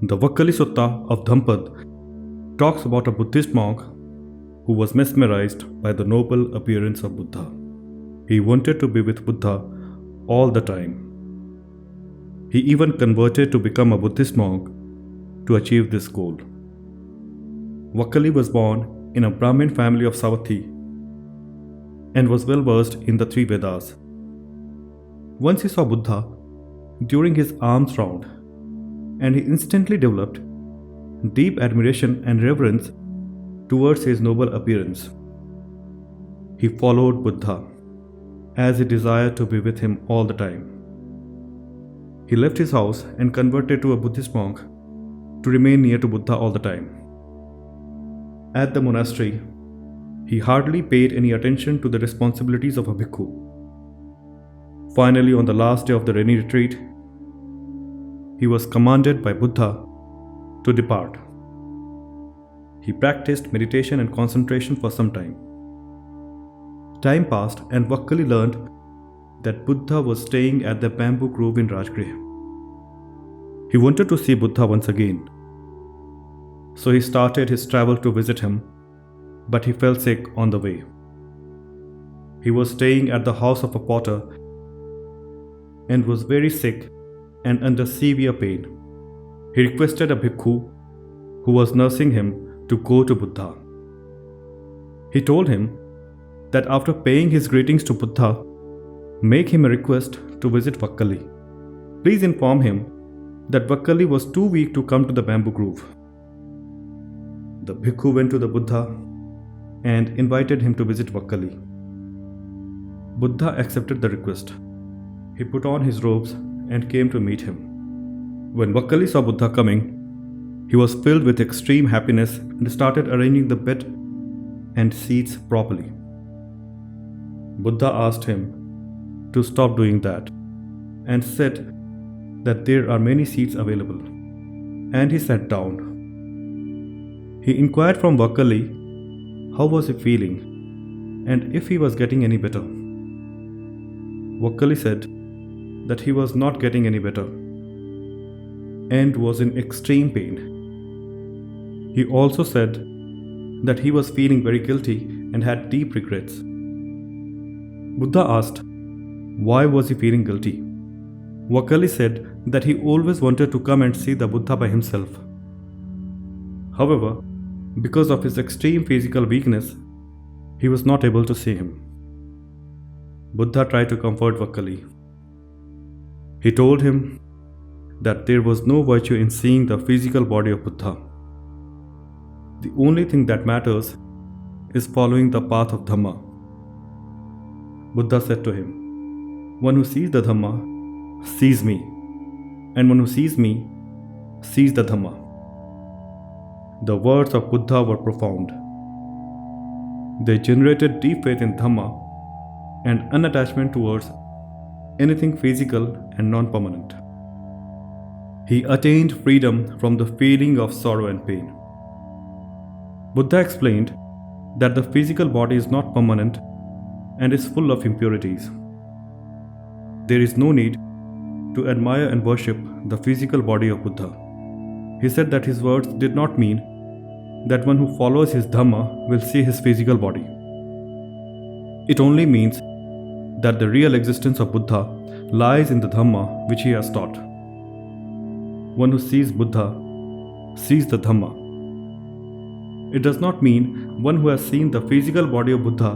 The Vakkali Sutta of Dhampad talks about a Buddhist monk who was mesmerized by the noble appearance of Buddha. He wanted to be with Buddha all the time. He even converted to become a Buddhist monk to achieve this goal. Vakkali was born in a Brahmin family of Savatthi and was well versed in the three Vedas. Once he saw Buddha during his alms round, and he instantly developed deep admiration and reverence towards his noble appearance. He followed Buddha as he desired to be with him all the time. He left his house and converted to a Buddhist monk to remain near to Buddha all the time. At the monastery, he hardly paid any attention to the responsibilities of a bhikkhu. Finally, on the last day of the rainy retreat, he was commanded by Buddha to depart. He practiced meditation and concentration for some time. Time passed and Vakkali learned that Buddha was staying at the bamboo grove in Rajgriha. He wanted to see Buddha once again. So he started his travel to visit him, but he fell sick on the way. He was staying at the house of a potter and was very sick and under severe pain. He requested a bhikkhu who was nursing him to go to Buddha. He told him that after paying his greetings to Buddha, make him a request to visit Vakkali. Please inform him that Vakkali was too weak to come to the bamboo grove. The bhikkhu went to the Buddha and invited him to visit Vakkali. Buddha accepted the request. He put on his robes and came to meet him. When Vakkali saw Buddha coming, he was filled with extreme happiness and started arranging the bed and seats properly. Buddha asked him to stop doing that and said that there are many seats available, and he sat down. He inquired from Vakkali how was he feeling and if he was getting any better. Vakkali said that he was not getting any better and was in extreme pain. He also said that he was feeling very guilty and had deep regrets. Buddha asked why was he feeling guilty. Vakkali said that he always wanted to come and see the Buddha by himself. However, because of his extreme physical weakness, he was not able to see him. Buddha tried to comfort Vakkali. He told him that there was no virtue in seeing the physical body of Buddha. The only thing that matters is following the path of Dhamma. Buddha said to him, "One who sees the Dhamma sees me, and one who sees me sees the Dhamma." The words of Buddha were profound. They generated deep faith in Dhamma and unattachment towards anything physical and non-permanent. He attained freedom from the feeling of sorrow and pain. Buddha explained that the physical body is not permanent and is full of impurities. There is no need to admire and worship the physical body of Buddha. He said that his words did not mean that one who follows his Dhamma will see his physical body. It only means that the real existence of Buddha lies in the Dhamma which he has taught. One who sees Buddha sees the Dhamma. It does not mean one who has seen the physical body of Buddha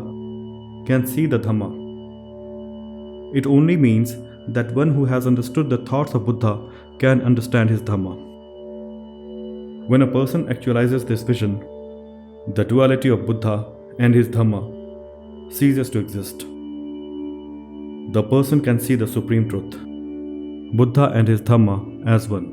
can see the Dhamma. It only means that one who has understood the thoughts of Buddha can understand his Dhamma. When a person actualizes this vision, the duality of Buddha and his Dhamma ceases to exist. The person can see the supreme truth, Buddha and his Dhamma as one.